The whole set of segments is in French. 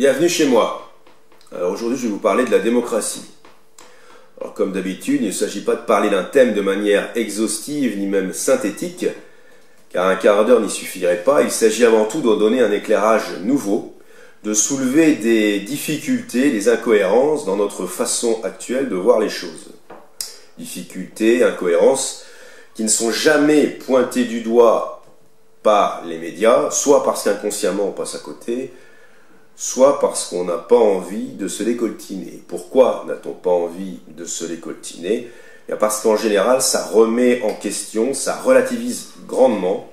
Bienvenue chez moi. Alors aujourd'hui je vais vous parler de la démocratie. Alors comme d'habitude, il ne s'agit pas de parler d'un thème de manière exhaustive ni même synthétique, car un quart d'heure n'y suffirait pas. Il s'agit avant tout d'en donner un éclairage nouveau, de soulever des difficultés, des incohérences dans notre façon actuelle de voir les choses. Difficultés, incohérences qui ne sont jamais pointées du doigt par les médias, soit parce qu'inconsciemment on passe à côté, soit parce qu'on n'a pas envie de se décoltiner. Pourquoi n'a-t-on pas envie de se décoltiner? Parce qu'en général, ça remet en question, ça relativise grandement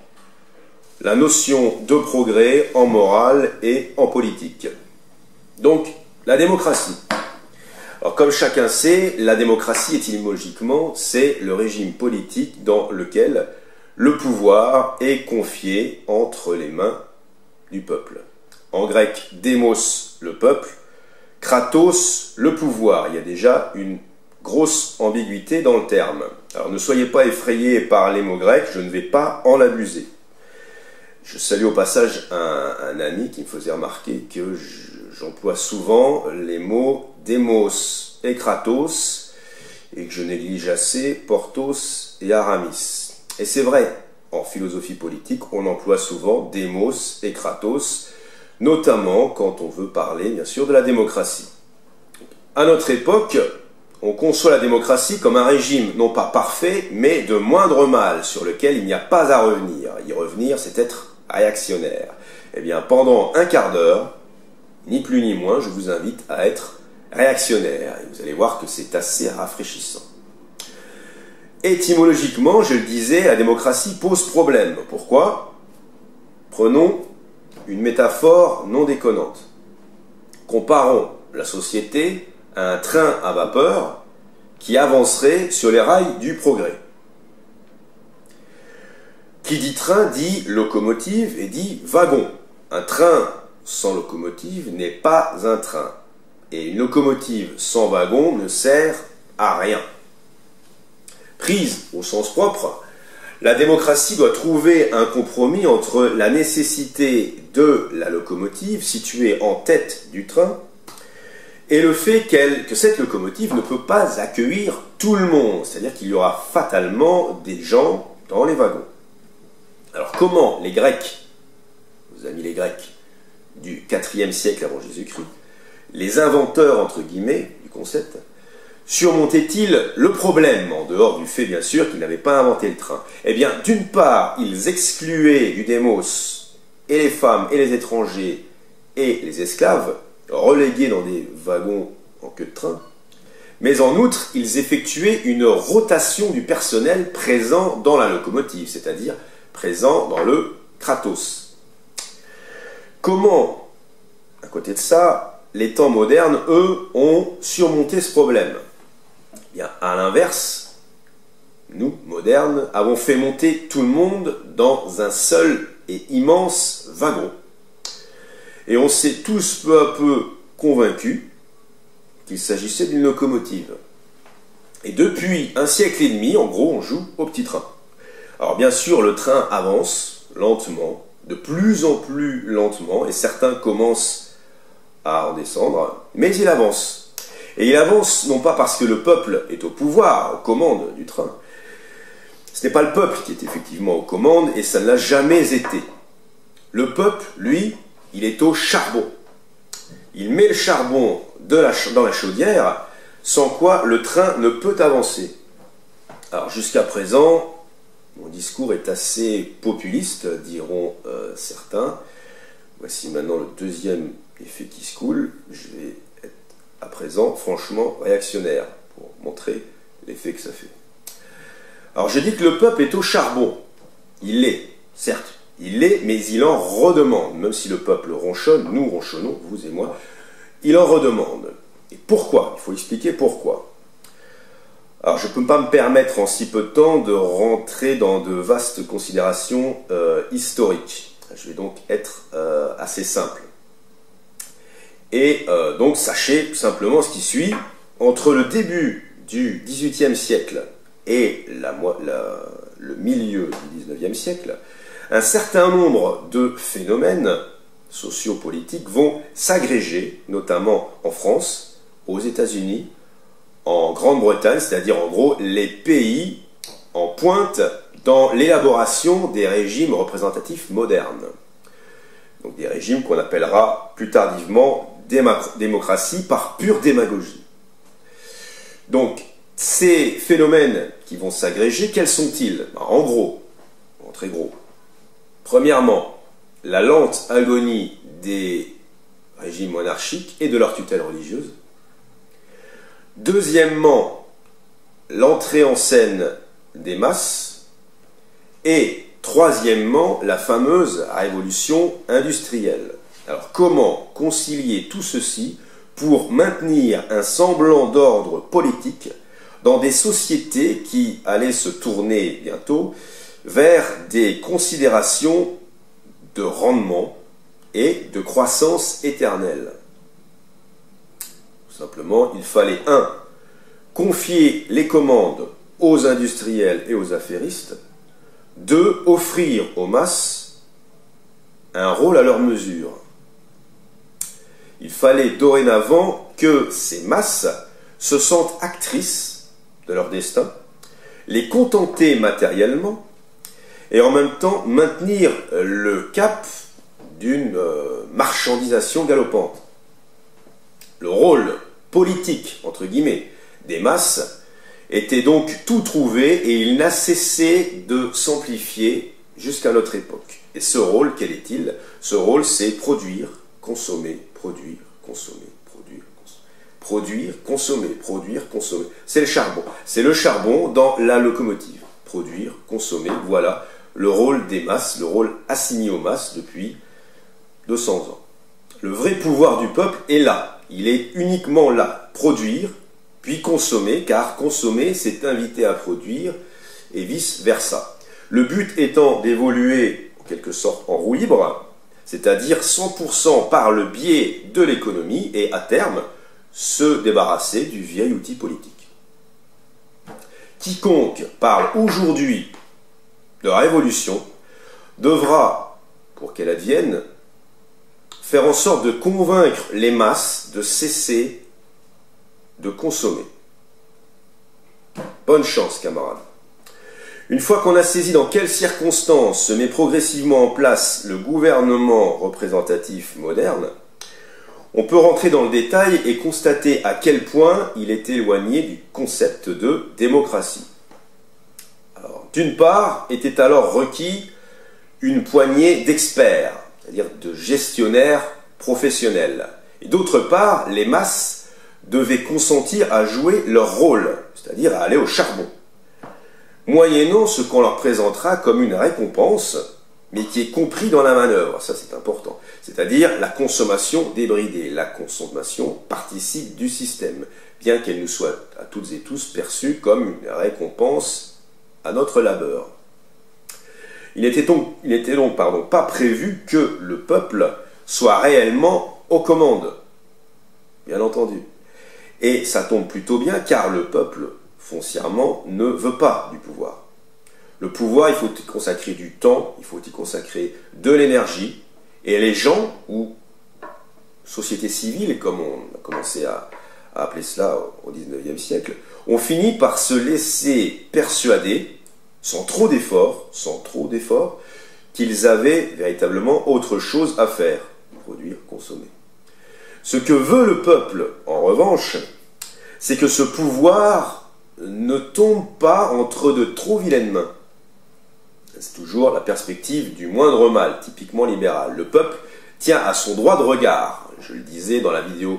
la notion de progrès en morale et en politique. Donc, la démocratie. Alors, comme chacun sait, la démocratie, étymologiquement, c'est le régime politique dans lequel le pouvoir est confié entre les mains du peuple. En grec, démos, le peuple, kratos, le pouvoir. Il y a déjà une grosse ambiguïté dans le terme. Alors ne soyez pas effrayés par les mots grecs, je ne vais pas en abuser. Je salue au passage un ami qui me faisait remarquer que j'emploie souvent les mots démos et kratos et que je néglige assez portos et aramis. Et c'est vrai, en philosophie politique, on emploie souvent démos et kratos, notamment quand on veut parler, bien sûr, de la démocratie. À notre époque, on conçoit la démocratie comme un régime, non pas parfait, mais de moindre mal, sur lequel il n'y a pas à revenir. Y revenir, c'est être réactionnaire. Eh bien, pendant un quart d'heure, ni plus ni moins, je vous invite à être réactionnaire. Et vous allez voir que c'est assez rafraîchissant. Étymologiquement, je le disais, la démocratie pose problème. Pourquoi? Prenons une métaphore non déconnante. Comparons la société à un train à vapeur qui avancerait sur les rails du progrès. Qui dit train dit locomotive et dit wagon. Un train sans locomotive n'est pas un train. Et une locomotive sans wagon ne sert à rien. Prise au sens propre, la démocratie doit trouver un compromis entre la nécessité de la locomotive située en tête du train et le fait que cette locomotive ne peut pas accueillir tout le monde, c'est-à-dire qu'il y aura fatalement des gens dans les wagons. Alors comment les Grecs, nos amis les Grecs du IVe siècle avant Jésus-Christ, les inventeurs entre guillemets du concept, surmontaient-ils le problème, en dehors du fait, bien sûr, qu'ils n'avaient pas inventé le train? Eh bien, d'une part, ils excluaient du démos et les femmes et les étrangers et les esclaves, relégués dans des wagons en queue de train, mais en outre, ils effectuaient une rotation du personnel présent dans la locomotive, c'est-à-dire présent dans le kratos. Comment, à côté de ça, les temps modernes, eux, ont surmonté ce problème? Bien, à l'inverse, nous, modernes, avons fait monter tout le monde dans un seul et immense wagon. Et on s'est tous peu à peu convaincus qu'il s'agissait d'une locomotive. Et depuis un siècle et demi, en gros, on joue au petit train. Alors bien sûr, le train avance lentement, de plus en plus lentement, et certains commencent à en descendre, mais il avance. Et il avance non pas parce que le peuple est au pouvoir, aux commandes du train. Ce n'est pas le peuple qui est effectivement aux commandes, et ça ne l'a jamais été. Le peuple, lui, il est au charbon. Il met le charbon dans la chaudière, sans quoi le train ne peut avancer. Alors jusqu'à présent, mon discours est assez populiste, diront certains. Voici maintenant le deuxième effet qui se coule. Je vais être à présent franchement réactionnaire pour montrer l'effet que ça fait. Alors je dis que le peuple est au charbon. Il l'est, certes, il l'est, mais il en redemande. Même si le peuple ronchonne, nous ronchonnons, vous et moi, il en redemande. Et pourquoi? Il faut expliquer pourquoi. Alors je ne peux pas me permettre en si peu de temps de rentrer dans de vastes considérations historiques. Je vais donc être assez simple. Et donc sachez simplement ce qui suit. Entre le début du XVIIIe siècle et le milieu du XIXe siècle, un certain nombre de phénomènes sociopolitiques vont s'agréger, notamment en France, aux États-Unis, en Grande-Bretagne, c'est-à-dire en gros les pays en pointe dans l'élaboration des régimes représentatifs modernes. Donc des régimes qu'on appellera plus tardivement démocratie par pure démagogie. Donc ces phénomènes qui vont s'agréger, quels sont-ils? En gros, en très gros. Premièrement, la lente agonie des régimes monarchiques et de leur tutelle religieuse. Deuxièmement, l'entrée en scène des masses. Et troisièmement, la fameuse révolution industrielle. Alors comment concilier tout ceci pour maintenir un semblant d'ordre politique dans des sociétés qui allaient se tourner bientôt vers des considérations de rendement et de croissance éternelle? Tout simplement, il fallait confier les commandes aux industriels et aux affairistes. 2, offrir aux masses un rôle à leur mesure. Il fallait dorénavant que ces masses se sentent actrices de leur destin, les contenter matériellement et en même temps maintenir le cap d'une marchandisation galopante. Le rôle politique, entre guillemets, des masses était donc tout trouvé et il n'a cessé de s'amplifier jusqu'à notre époque. Et ce rôle, quel est-il? Ce rôle, c'est produire, consommer, produire, consommer, produire, consommer. Produire, consommer, produire, consommer. C'est le charbon. C'est le charbon dans la locomotive. Produire, consommer, voilà le rôle des masses, le rôle assigné aux masses depuis 200 ans. Le vrai pouvoir du peuple est là. Il est uniquement là. Produire, puis consommer, car consommer, c'est inviter à produire, et vice-versa. Le but étant d'évoluer, en quelque sorte, en roue libre, c'est-à-dire 100% par le biais de l'économie, et à terme, se débarrasser du vieil outil politique. Quiconque parle aujourd'hui de révolution devra, pour qu'elle advienne, faire en sorte de convaincre les masses de cesser de consommer. Bonne chance, camarades. Une fois qu'on a saisi dans quelles circonstances se met progressivement en place le gouvernement représentatif moderne, on peut rentrer dans le détail et constater à quel point il est éloigné du concept de démocratie. D'une part, était alors requis une poignée d'experts, c'est-à-dire de gestionnaires professionnels. Et d'autre part, les masses devaient consentir à jouer leur rôle, c'est-à-dire à aller au charbon, moyennant ce qu'on leur présentera comme une récompense, mais qui est compris dans la manœuvre, ça c'est important, c'est-à-dire la consommation débridée. La consommation participe du système, bien qu'elle nous soit à toutes et tous perçue comme une récompense à notre labeur. Il n'était donc pas prévu que le peuple soit réellement aux commandes, bien entendu. Et ça tombe plutôt bien, car le peuple, foncièrement, ne veut pas du pouvoir. Le pouvoir, il faut y consacrer du temps, il faut y consacrer de l'énergie, et les gens, ou société civile, comme on a commencé à appeler cela au XIXe siècle, ont fini par se laisser persuader, sans trop d'efforts, qu'ils avaient véritablement autre chose à faire, produire, consommer. Ce que veut le peuple, en revanche, c'est que ce pouvoir ne tombe pas entre de trop vilaines mains. C'est toujours la perspective du moindre mal, typiquement libérale. Le peuple tient à son droit de regard, je le disais dans la vidéo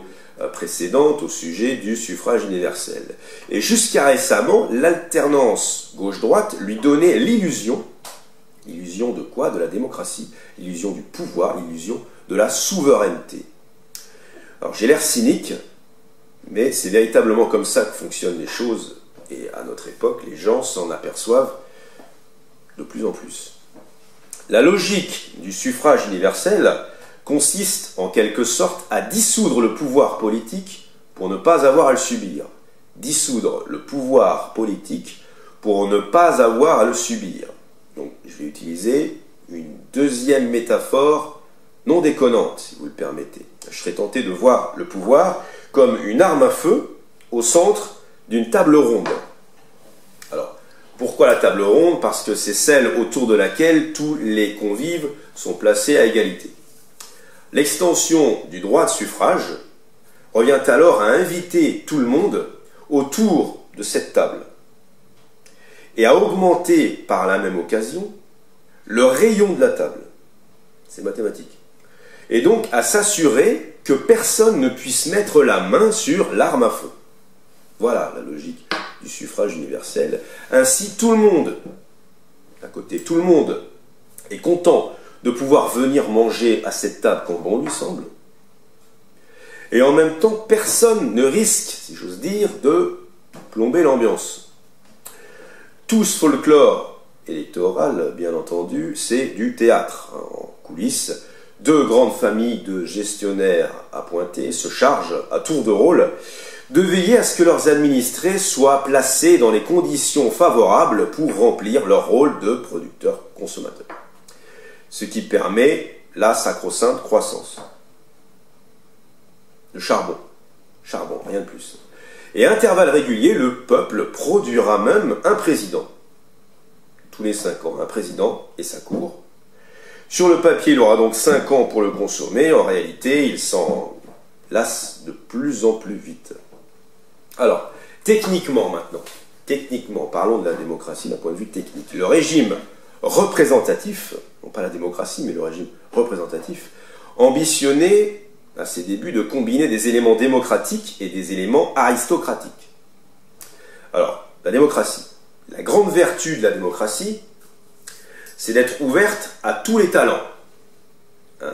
précédente au sujet du suffrage universel. Et jusqu'à récemment, l'alternance gauche-droite lui donnait l'illusion de quoi? De la démocratie, l'illusion du pouvoir, l'illusion de la souveraineté. Alors j'ai l'air cynique, mais c'est véritablement comme ça que fonctionnent les choses, et à notre époque, les gens s'en aperçoivent de plus en plus. La logique du suffrage universel consiste en quelque sorte à dissoudre le pouvoir politique pour ne pas avoir à le subir. Dissoudre le pouvoir politique pour ne pas avoir à le subir. Donc je vais utiliser une deuxième métaphore non déconnante, si vous le permettez. Je serais tenté de voir le pouvoir comme une arme à feu au centre d'une table ronde. Alors, pourquoi la table ronde? Parce que c'est celle autour de laquelle tous les convives sont placés à égalité. L'extension du droit de suffrage revient alors à inviter tout le monde autour de cette table et à augmenter par la même occasion le rayon de la table. C'est mathématique. Et donc à s'assurer que personne ne puisse mettre la main sur l'arme à feu. Voilà la logique du suffrage universel. Ainsi, tout le monde, à côté, tout le monde est content de pouvoir venir manger à cette table quand bon lui semble. Et en même temps, personne ne risque, si j'ose dire, de plomber l'ambiance. Tout ce folklore électoral, bien entendu, c'est du théâtre. En coulisses, deux grandes familles de gestionnaires appointés se chargent, à tour de rôle, de veiller à ce que leurs administrés soient placés dans les conditions favorables pour remplir leur rôle de producteurs-consommateurs. Ce qui permet la sacro-sainte croissance. Le charbon. Charbon, rien de plus. Et à intervalles réguliers, le peuple produira même un président. Tous les 5 ans, un président et sa cour. Sur le papier, il aura donc 5 ans pour le consommer. En réalité, il s'en lasse de plus en plus vite. Alors, techniquement maintenant, parlons de la démocratie d'un point de vue technique. Le régime représentatif, non pas la démocratie, mais le régime représentatif, ambitionnait à ses débuts de combiner des éléments démocratiques et des éléments aristocratiques. Alors, la démocratie. La grande vertu de la démocratie, c'est d'être ouverte à tous les talents. Hein,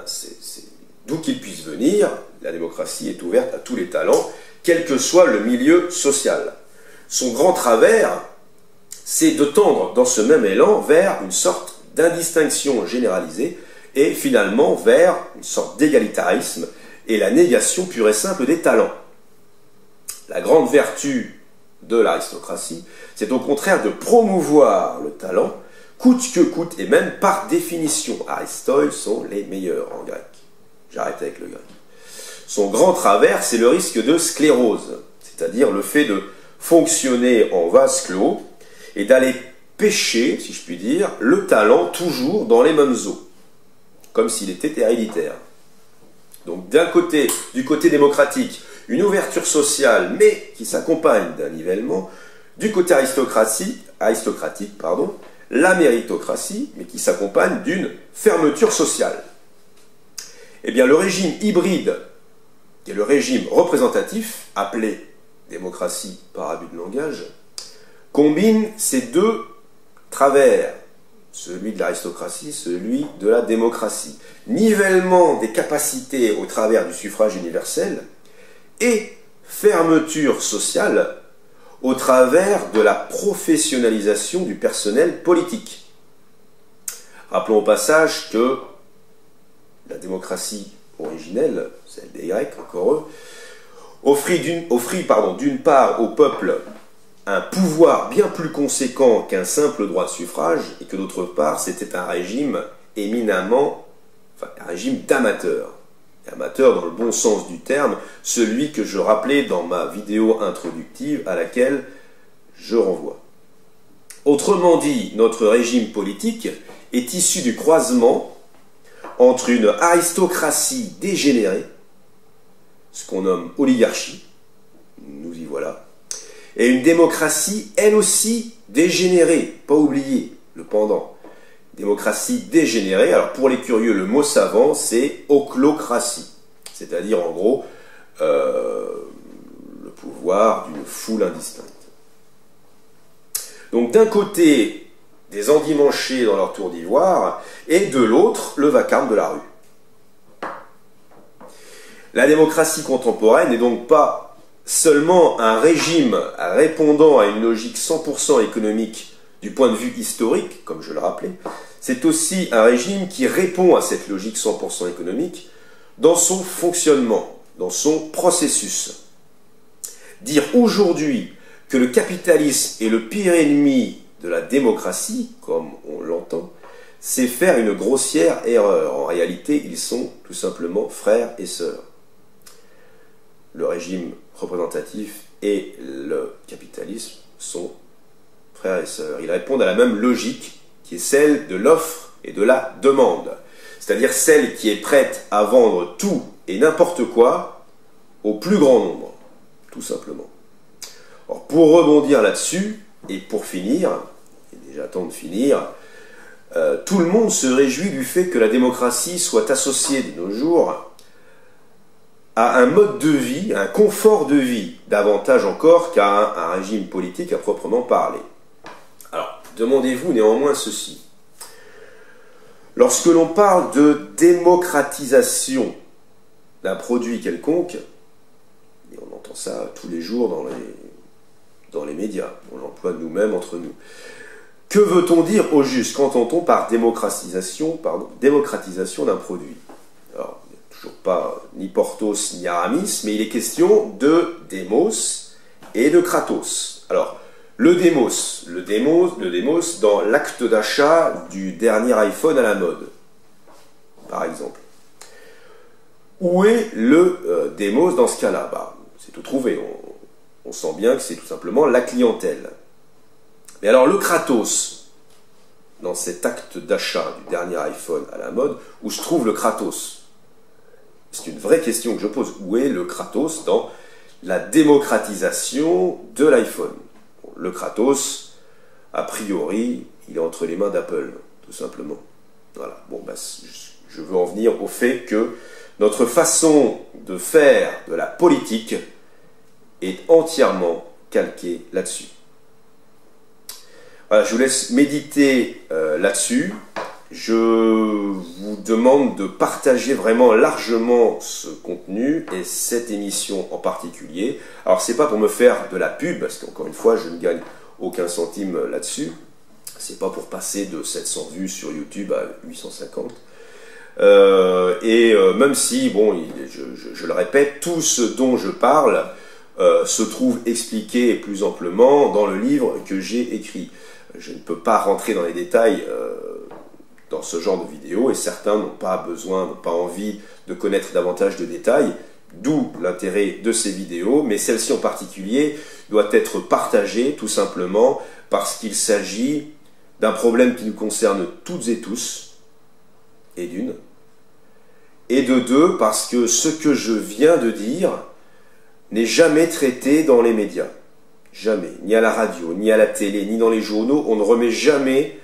d'où qu'ils puissent venir, la démocratie est ouverte à tous les talents, quel que soit le milieu social. Son grand travers, c'est de tendre dans ce même élan vers une sorte d'indistinction généralisée et finalement vers une sorte d'égalitarisme et la négation pure et simple des talents. La grande vertu de l'aristocratie, c'est au contraire de promouvoir le talent, coûte que coûte, et même par définition. Aristoïs sont les meilleurs en grec. J'arrête avec le grec. Son grand travers, c'est le risque de sclérose, c'est-à-dire le fait de fonctionner en vase clos et d'aller pêcher, si je puis dire, le talent toujours dans les mêmes eaux, comme s'il était héréditaire. Donc du côté démocratique, une ouverture sociale, mais qui s'accompagne d'un nivellement. Du côté aristocratique, la méritocratie, mais qui s'accompagne d'une fermeture sociale. Eh bien, le régime hybride, qui est le régime représentatif, appelé démocratie par abus de langage, combine ces deux travers, celui de l'aristocratie, celui de la démocratie. Nivellement des capacités au travers du suffrage universel et fermeture sociale au travers de la professionnalisation du personnel politique. Rappelons au passage que la démocratie originelle, celle des Grecs, encore eux, offrit d'une part au peuple un pouvoir bien plus conséquent qu'un simple droit de suffrage, et que d'autre part, c'était un régime un régime d'amateurs. Amateur dans le bon sens du terme, celui que je rappelais dans ma vidéo introductive à laquelle je renvoie. Autrement dit, notre régime politique est issu du croisement entre une aristocratie dégénérée, ce qu'on nomme oligarchie, nous y voilà, et une démocratie, elle aussi, dégénérée, pas oublier le pendant. Démocratie dégénérée, alors pour les curieux, le mot savant, c'est ochlocratie, c'est-à-dire en gros le pouvoir d'une foule indistincte. Donc d'un côté, des endimanchés dans leur tour d'ivoire, et de l'autre, le vacarme de la rue. La démocratie contemporaine n'est donc pas seulement un régime répondant à une logique 100% économique du point de vue historique, comme je le rappelais, c'est aussi un régime qui répond à cette logique 100% économique dans son fonctionnement, dans son processus. Dire aujourd'hui que le capitalisme est le pire ennemi de la démocratie, comme on l'entend, c'est faire une grossière erreur. En réalité, ils sont tout simplement frères et sœurs. Le régime représentatif et le capitalisme sont frères et sœurs. Ils répondent à la même logique qui est celle de l'offre et de la demande. C'est-à-dire celle qui est prête à vendre tout et n'importe quoi au plus grand nombre, tout simplement. Alors, pour rebondir là-dessus, et pour finir, il est déjà temps de finir, tout le monde se réjouit du fait que la démocratie soit associée de nos jours à un mode de vie, à un confort de vie, davantage encore qu'à un régime politique à proprement parler. Alors, demandez-vous néanmoins ceci. Lorsque l'on parle de démocratisation d'un produit quelconque, et on entend ça tous les jours dans les médias, on l'emploie nous-mêmes entre nous. Que veut-on dire au juste? Qu'entend-on par démocratisation d'un produit? Alors, il n'y a toujours pas ni Porthos ni Aramis, mais il est question de démos et de kratos. Alors, le démos dans l'acte d'achat du dernier iPhone à la mode, par exemple. Où est le démos dans ce cas-là? C'est tout trouvé, on sent bien que c'est tout simplement la clientèle. Mais alors le kratos, dans cet acte d'achat du dernier iPhone à la mode, où se trouve le kratos? C'est une vraie question que je pose. Où est le kratos dans la démocratisation de l'iPhone? Le kratos, a priori, il est entre les mains d'Apple, tout simplement. Voilà. Bon, je veux en venir au fait que notre façon de faire de la politique est entièrement calquée là-dessus. Voilà, je vous laisse méditer là-dessus. Je vous demande de partager vraiment largement ce contenu et cette émission en particulier. Alors, c'est pas pour me faire de la pub, parce qu'encore une fois, je ne gagne aucun centime là-dessus. C'est pas pour passer de 700 vues sur YouTube à 850. Même si, bon, je le répète, tout ce dont je parle se trouve expliqué plus amplement dans le livre que j'ai écrit. Je ne peux pas rentrer dans les détails dans ce genre de vidéo, et certains n'ont pas besoin, n'ont pas envie de connaître davantage de détails, d'où l'intérêt de ces vidéos, mais celle-ci en particulier doit être partagée tout simplement parce qu'il s'agit d'un problème qui nous concerne toutes et tous, et d'une, et de deux, parce que ce que je viens de dire n'est jamais traité dans les médias. Jamais. Ni à la radio, ni à la télé, ni dans les journaux. On ne remet jamais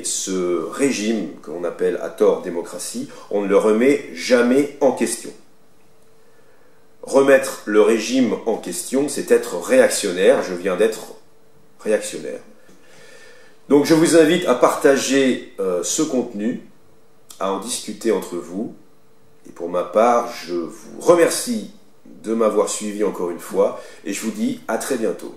ce régime que l'on appelle à tort démocratie, on ne le remet jamais en question. Remettre le régime en question, c'est être réactionnaire. Je viens d'être réactionnaire. Donc je vous invite à partager ce contenu, à en discuter entre vous. Et pour ma part, je vous remercie de m'avoir suivi encore une fois, et je vous dis à très bientôt.